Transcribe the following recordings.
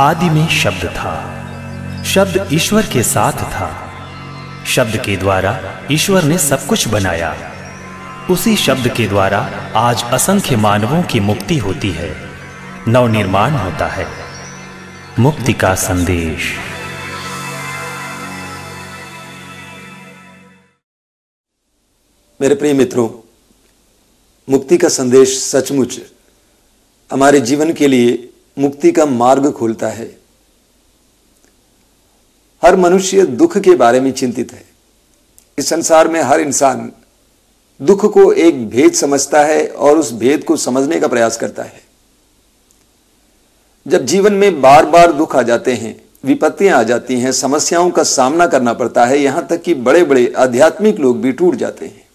आदि में शब्द था, शब्द ईश्वर के साथ था, शब्द के द्वारा ईश्वर ने सब कुछ बनाया। उसी शब्द के द्वारा आज असंख्य मानवों की मुक्ति होती है, नवनिर्माण होता है। मुक्ति का संदेश। मेरे प्रिय मित्रों, मुक्ति का संदेश सचमुच हमारे जीवन के लिए मुक्ति का मार्ग खोलता है। हर मनुष्य दुख के बारे में चिंतित है। इस संसार में हर इंसान दुख को एक भेद समझता है और उस भेद को समझने का प्रयास करता है। जब जीवन में बार बार दुख आ जाते हैं, विपत्तियां आ जाती हैं, समस्याओं का सामना करना पड़ता है, यहां तक कि बड़े बड़े आध्यात्मिक लोग भी टूट जाते हैं।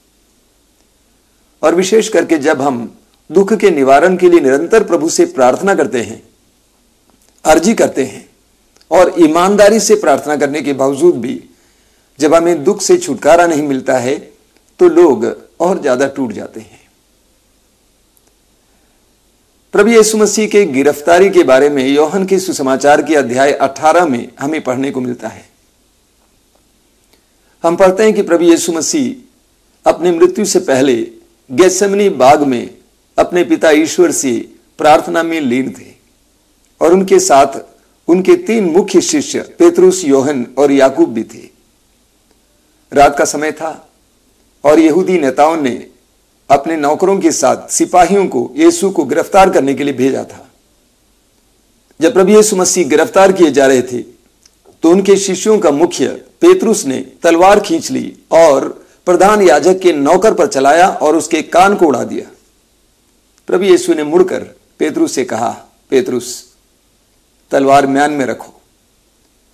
और विशेष करके जब हम दुख के निवारण के लिए निरंतर प्रभु से प्रार्थना करते हैं, अर्जी करते हैं, और ईमानदारी से प्रार्थना करने के बावजूद भी जब हमें दुख से छुटकारा नहीं मिलता है, तो लोग और ज्यादा टूट जाते हैं। प्रभु यीशु मसीह के गिरफ्तारी के बारे में यूहन्ना के सुसमाचार के अध्याय 18 में हमें पढ़ने को मिलता है। हम पढ़ते हैं कि प्रभु यीशु मसीह अपनी मृत्यु से पहले गेत्सेमनी बाग में अपने पिता ईश्वर से प्रार्थना में लीन थे, और उनके साथ उनके 3 मुख्य शिष्य पेतरुस, यूहन्ना और याकूब भी थे। रात का समय था और यहूदी नेताओं ने अपने नौकरों के साथ सिपाहियों को यीशु को गिरफ्तार करने के लिए भेजा था। जब प्रभु यीशु मसीह गिरफ्तार किए जा रहे थे, तो उनके शिष्यों का मुख्य पेतरुस ने तलवार खींच ली और प्रधान याजक के नौकर पर चलाया और उसके कान को उड़ा दिया। प्रभु यीशु ने मुड़कर पेतरुस से कहा, पेतरुस, तलवार म्यान में रखो।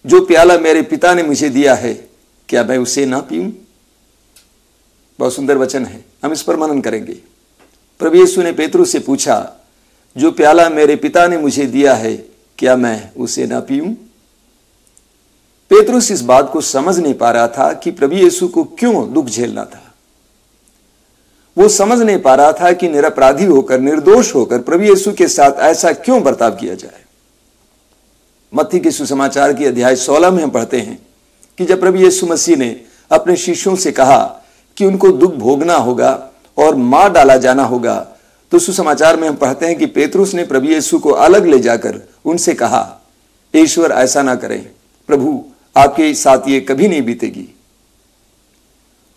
जो प्याला मेरे पिता ने मुझे दिया है, क्या मैं उसे ना पीऊं? बहुत सुंदर वचन है, हम इस पर मनन करेंगे। प्रभु यीशु ने पेतरुस से पूछा, जो प्याला मेरे पिता ने मुझे दिया है, क्या मैं उसे ना पीऊं? पेतरुस इस बात को समझ नहीं पा रहा था कि प्रभु यीशु को क्यों दुख झेलना था। वो समझ नहीं पा रहा था कि निरपराधी होकर, निर्दोष होकर प्रभु यीशु के साथ ऐसा क्यों बर्ताव किया जाए। मत्ती के सुसमाचार की अध्याय 16 में हम पढ़ते हैं कि जब प्रभु यीशु मसीह ने अपने शिष्यों से कहा कि उनको दुख भोगना होगा और मार डाला जाना होगा, तो सुसमाचार में हम पढ़ते हैं कि पेतरुस ने प्रभु यीशु को अलग ले जाकर उनसे कहा, ईश्वर ऐसा ना करें, प्रभु आपके साथ ये कभी नहीं बीतेगी।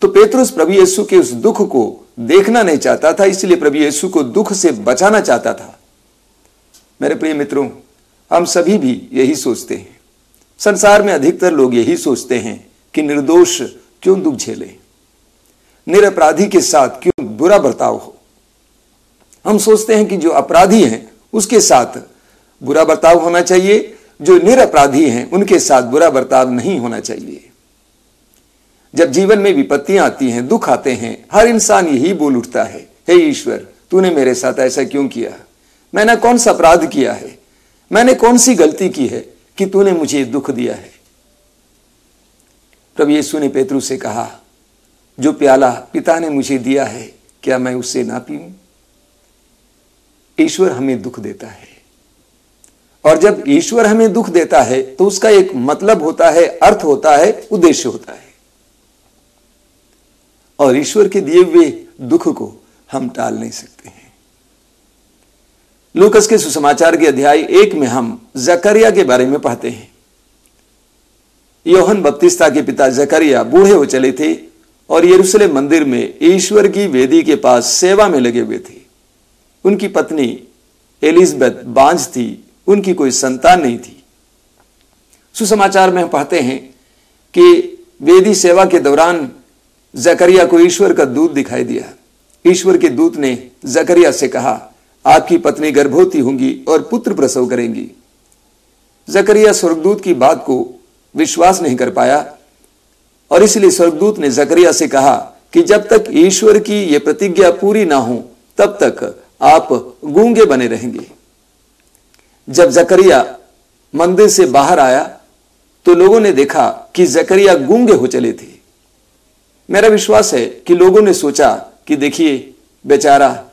तो पेतरुस प्रभु यीशु के उस दुख को देखना नहीं चाहता था, इसलिए प्रभु यीशु को दुख से बचाना चाहता था। मेरे प्रिय मित्रों, हम सभी भी यही सोचते हैं। संसार में अधिकतर लोग यही सोचते हैं कि निर्दोष क्यों दुख झेले, निरपराधी के साथ क्यों बुरा बर्ताव हो। हम सोचते हैं कि जो अपराधी हैं उसके साथ बुरा बर्ताव होना चाहिए, जो निरपराधी हैं उनके साथ बुरा बर्ताव नहीं होना चाहिए। जब जीवन में विपत्तियां आती हैं, दुख आते हैं, हर इंसान यही बोल उठता है, हे ईश्वर, तूने मेरे साथ ऐसा क्यों किया? मैंने कौन सा अपराध किया है? मैंने कौन सी गलती की है कि तूने मुझे दुख दिया है? प्रभु यीशु ने पेतरुस से कहा, जो प्याला पिता ने मुझे दिया है, क्या मैं उससे ना पीऊं? ईश्वर हमें दुख देता है, और जब ईश्वर हमें दुख देता है तो उसका एक मतलब होता है, अर्थ होता है, उद्देश्य होता है। और ईश्वर के दिए हुए दुख को हम टाल नहीं सकते हैं। लूकस के सुसमाचार के अध्याय 1 में हम जकरिया के बारे में पढ़ते हैं। यूहन्ना बपतिस्ता के पिता जकरिया बूढ़े हो चले थे और यरूशलेम मंदिर में ईश्वर की वेदी के पास सेवा में लगे हुए थे। उनकी पत्नी एलिजबेथ बांझ थी, उनकी कोई संतान नहीं थी। सुसमाचार में हम पढ़ते हैं कि वेदी सेवा के दौरान जकरिया को ईश्वर का दूत दिखाई दिया। ईश्वर के दूत ने जकरिया से कहा, आपकी पत्नी गर्भवती होंगी और पुत्र प्रसव करेंगी। जकरिया स्वर्गदूत की बात को विश्वास नहीं कर पाया, और इसलिए स्वर्गदूत ने जकरिया से कहा कि जब तक ईश्वर की यह प्रतिज्ञा पूरी ना हो, तब तक आप गूंगे बने रहेंगे। जब जकरिया मंदिर से बाहर आया तो लोगों ने देखा कि जकरिया गूंगे हो चले थे। मेरा विश्वास है कि लोगों ने सोचा कि देखिए बेचारा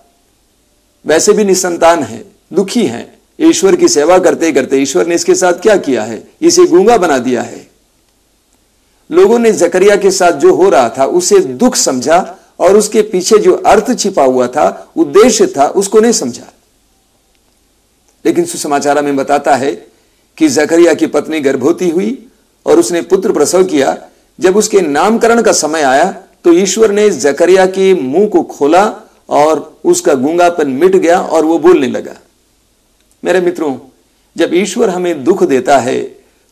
वैसे भी निसंतान है, दुखी है, ईश्वर की सेवा करते करते ईश्वर ने इसके साथ क्या किया है, इसे गूंगा बना दिया है। लोगों ने जकरिया के साथ जो हो रहा था उसे दुख समझा और उसके पीछे जो अर्थ छिपा हुआ था, उद्देश्य था, उसको नहीं समझा। लेकिन सुसमाचार में बताता है कि जकरिया की पत्नी गर्भवती हुई और उसने पुत्र प्रसव किया। जब उसके नामकरण का समय आया तो ईश्वर ने जकरिया के मुंह को खोला और उसका गूंगापन मिट गया और वो बोलने लगा। मेरे मित्रों, जब ईश्वर हमें दुख देता है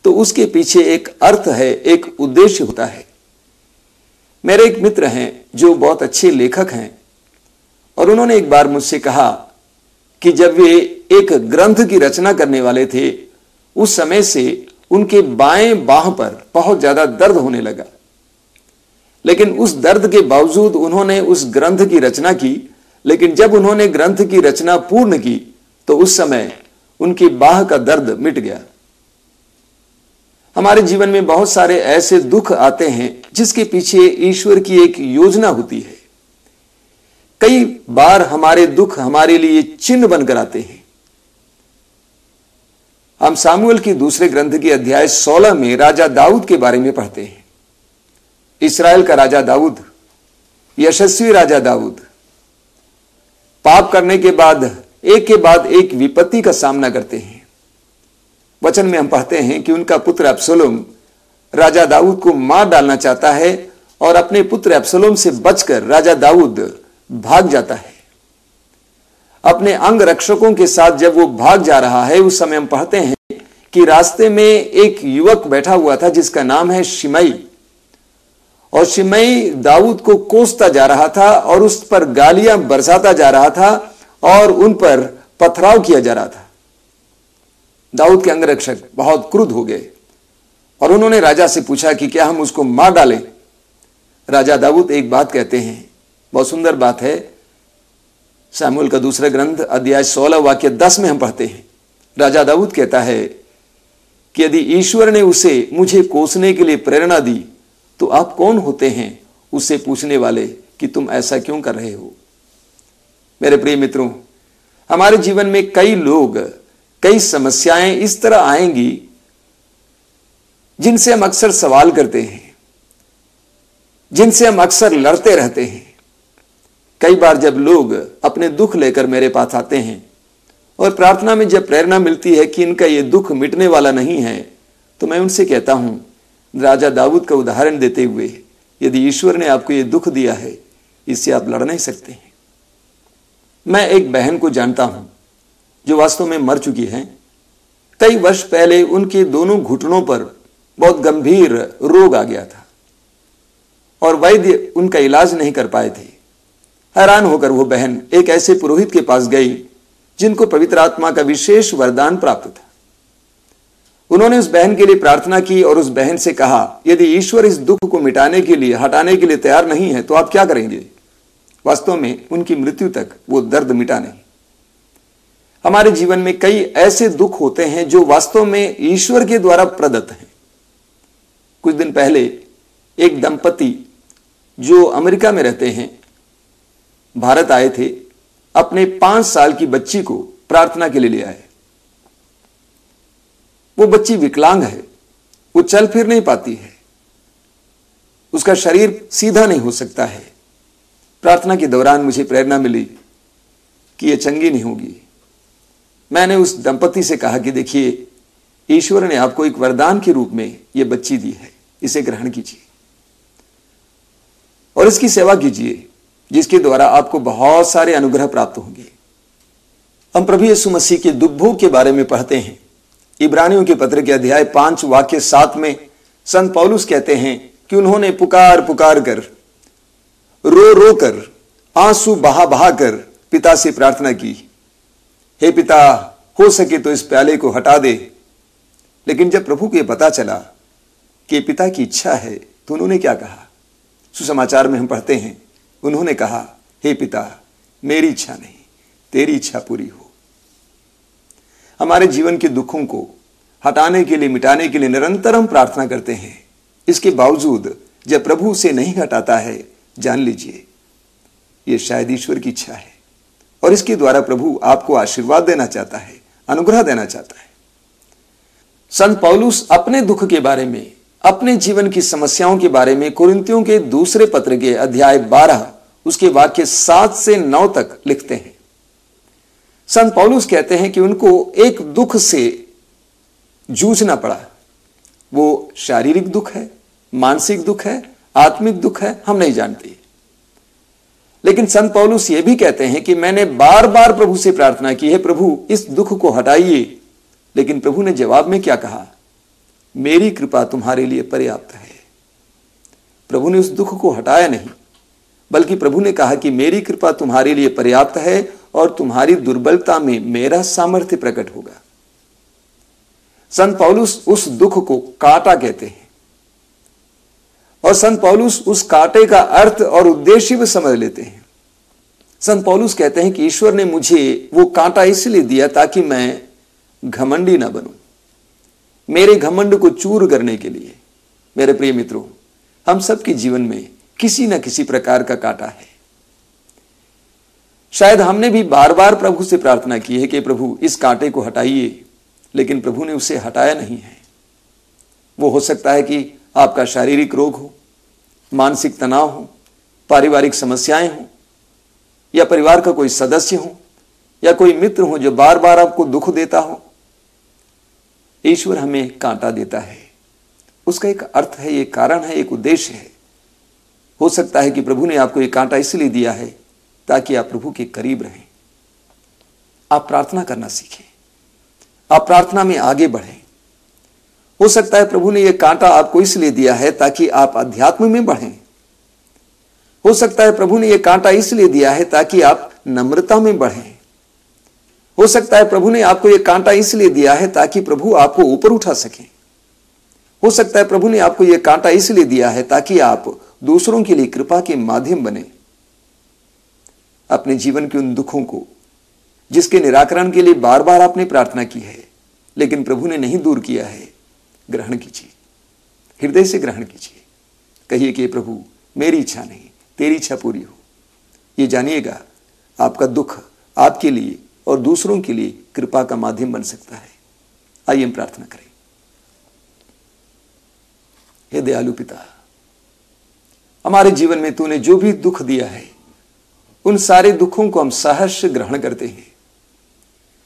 तो उसके पीछे एक अर्थ है, एक उद्देश्य होता है। मेरे एक मित्र हैं जो बहुत अच्छे लेखक हैं और उन्होंने एक बार मुझसे कहा कि जब वे एक ग्रंथ की रचना करने वाले थे, उस समय से उनके बाएं बाह पर बहुत ज्यादा दर्द होने लगा। लेकिन उस दर्द के बावजूद उन्होंने उस ग्रंथ की रचना की। लेकिन जब उन्होंने ग्रंथ की रचना पूर्ण की तो उस समय उनकी बाह का दर्द मिट गया। हमारे जीवन में बहुत सारे ऐसे दुख आते हैं जिसके पीछे ईश्वर की एक योजना होती है। कई बार हमारे दुख हमारे लिए चिन्ह बनकर आते हैं। हम सामुएल की दूसरे ग्रंथ के अध्याय 16 में राजा दाऊद के बारे में पढ़ते हैं। इस्राएल का राजा दाऊद, यशस्वी राजा दाऊद, पाप करने के बाद एक विपत्ति का सामना करते हैं। वचन में हम पढ़ते हैं कि उनका पुत्र अब्सलोम राजा दाऊद को मार डालना चाहता है और अपने पुत्र अब्सलोम से बचकर राजा दाऊद भाग जाता है। अपने अंग रक्षकों के साथ जब वो भाग जा रहा है, उस समय हम पढ़ते हैं कि रास्ते में एक युवक बैठा हुआ था जिसका नाम है शिमई। और शिमई दाऊद को कोसता जा रहा था और उस पर गालियां बरसाता जा रहा था और उन पर पथराव किया जा रहा था। दाऊद के अंगरक्षक बहुत क्रुद्ध हो गए और उन्होंने राजा से पूछा कि क्या हम उसको मार डालें। राजा दाऊद एक बात कहते हैं, बहुत सुंदर बात है। सामुएल का दूसरा ग्रंथ अध्याय 16 वाक्य 10 में हम पढ़ते हैं। राजा दाऊद कहता है कि यदि ईश्वर ने उसे मुझे कोसने के लिए प्रेरणा दी तो आप कौन होते हैं उससे पूछने वाले कि तुम ऐसा क्यों कर रहे हो। मेरे प्रिय मित्रों, हमारे जीवन में कई लोग, कई समस्याएं इस तरह आएंगी जिनसे हम अक्सर सवाल करते हैं, जिनसे हम अक्सर लड़ते रहते हैं। कई बार जब लोग अपने दुख लेकर मेरे पास आते हैं और प्रार्थना में जब प्रेरणा मिलती है कि इनका ये दुख मिटने वाला नहीं है, तो मैं उनसे कहता हूं, राजा दाऊद का उदाहरण देते हुए, यदि ईश्वर ने आपको ये दुख दिया है, इससे आप लड़ नहीं सकते हैं। मैं एक बहन को जानता हूं जो वास्तव में मर चुकी हैं। कई वर्ष पहले उनके दोनों घुटनों पर बहुत गंभीर रोग आ गया था और वैद्य उनका इलाज नहीं कर पाए थे। हैरान होकर वो बहन एक ऐसे पुरोहित के पास गई जिनको पवित्र आत्मा का विशेष वरदान प्राप्त था। उन्होंने उस बहन के लिए प्रार्थना की और उस बहन से कहा, यदि ईश्वर इस दुख को मिटाने के लिए, हटाने के लिए तैयार नहीं है तो आप क्या करेंगे। वास्तव में उनकी मृत्यु तक वो दर्द मिटा नहीं। हमारे जीवन में कई ऐसे दुख होते हैं जो वास्तव में ईश्वर के द्वारा प्रदत्त हैं। कुछ दिन पहले एक दंपति जो अमेरिका में रहते हैं भारत आए थे, अपने 5 साल की बच्ची को प्रार्थना के लिए ले आए। वो बच्ची विकलांग है, वो चल फिर नहीं पाती है, उसका शरीर सीधा नहीं हो सकता है। प्रार्थना के दौरान मुझे प्रेरणा मिली कि ये चंगी नहीं होगी। मैंने उस दंपति से कहा कि देखिए, ईश्वर ने आपको एक वरदान के रूप में ये बच्ची दी है, इसे ग्रहण कीजिए और इसकी सेवा कीजिए, जिसके द्वारा आपको बहुत सारे अनुग्रह प्राप्त होंगे। हम प्रभु यीशु मसीह के दुख भोग के बारे में पढ़ते हैं। इब्रानियों के पत्र के अध्याय 5 वाक्य 7 में संत पौलुस कहते हैं कि उन्होंने पुकार पुकार कर, रो रो कर, आंसू बहा बहा कर पिता से प्रार्थना की, हे पिता, हो सके तो इस प्याले को हटा दे। लेकिन जब प्रभु को यह पता चला कि पिता की इच्छा है तो उन्होंने क्या कहा। सुसमाचार में हम पढ़ते हैं, उन्होंने कहा, हे पिता, मेरी इच्छा नहीं, तेरी इच्छा पूरी हो। हमारे जीवन के दुखों को हटाने के लिए, मिटाने के लिए निरंतर हम प्रार्थना करते हैं। इसके बावजूद जब प्रभु उसे नहीं हटाता है, जान लीजिए ये शायद ईश्वर की इच्छा है और इसके द्वारा प्रभु आपको आशीर्वाद देना चाहता है, अनुग्रह देना चाहता है। संत पौलुस अपने दुख के बारे में, अपने जीवन की समस्याओं के बारे में कुरिन्थियों के दूसरे पत्र के अध्याय 12 उसके वाक्य 7 से 9 तक लिखते हैं। संत पौलुस कहते हैं कि उनको एक दुख से जूझना पड़ा। वो शारीरिक दुख है, मानसिक दुख है, आत्मिक दुख है, हम नहीं जानते। लेकिन संत पौलुस ये भी कहते हैं कि मैंने बार बार प्रभु से प्रार्थना की है, प्रभु इस दुख को हटाइए। लेकिन प्रभु ने जवाब में क्या कहा? मेरी कृपा तुम्हारे लिए पर्याप्त है। प्रभु ने उस दुख को हटाया नहीं, बल्कि प्रभु ने कहा कि मेरी कृपा तुम्हारे लिए पर्याप्त है और तुम्हारी दुर्बलता में मेरा सामर्थ्य प्रकट होगा। संत पौलुस उस दुख को कांटा कहते हैं और संत पौलुस उस कांटे का अर्थ और उद्देश्य भी समझ लेते हैं। संत पौलुस कहते हैं कि ईश्वर ने मुझे वो कांटा इसलिए दिया ताकि मैं घमंडी ना बनूं, मेरे घमंड को चूर करने के लिए। मेरे प्रिय मित्रों, हम सबके जीवन में किसी न किसी प्रकार का कांटा है। शायद हमने भी बार बार प्रभु से प्रार्थना की है कि प्रभु इस कांटे को हटाइए, लेकिन प्रभु ने उसे हटाया नहीं है। वो हो सकता है कि आपका शारीरिक रोग हो, मानसिक तनाव हो, पारिवारिक समस्याएं हो, या परिवार का कोई सदस्य हो, या कोई मित्र हो जो बार बार आपको दुख देता हो। ईश्वर हमें कांटा देता है, उसका एक अर्थ है, एक कारण है, एक उद्देश्य है। हो सकता है कि प्रभु ने आपको एक कांटा इसलिए दिया है ताकि आप प्रभु के करीब रहें, आप प्रार्थना करना सीखें, आप प्रार्थना में आगे बढ़ें। हो सकता है प्रभु ने यह कांटा आपको इसलिए दिया है ताकि आप अध्यात्म में बढ़ें। हो सकता है प्रभु ने यह कांटा इसलिए दिया है ताकि आप नम्रता में बढ़ें। हो सकता है प्रभु ने आपको यह कांटा इसलिए दिया है ताकि प्रभु आपको ऊपर उठा सकें। हो सकता है प्रभु ने आपको यह कांटा इसलिए दिया है ताकि आप दूसरों के लिए कृपा के माध्यम बने। अपने जीवन के उन दुखों को जिसके निराकरण के लिए बार बार आपने प्रार्थना की है लेकिन प्रभु ने नहीं दूर किया है, ग्रहण कीजिए, हृदय से ग्रहण कीजिए। कहिए कि प्रभु मेरी इच्छा नहीं, तेरी इच्छा पूरी हो। ये जानिएगा आपका दुख आपके लिए और दूसरों के लिए कृपा का माध्यम बन सकता है। आइए हम प्रार्थना करें। हे दयालु पिता, हमारे जीवन में तूने जो भी दुख दिया है उन सारे दुखों को हम सहर्ष ग्रहण करते हैं।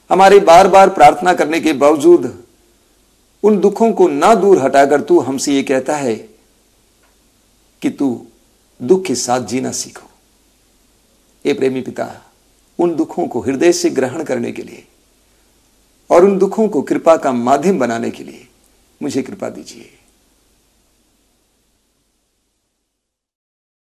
हमारे बार बार प्रार्थना करने के बावजूद उन दुखों को ना दूर हटाकर तू हमसे ये कहता है कि तू दुख के साथ जीना सीखो। हे प्रेमी पिता, उन दुखों को हृदय से ग्रहण करने के लिए और उन दुखों को कृपा का माध्यम बनाने के लिए मुझे कृपा दीजिए।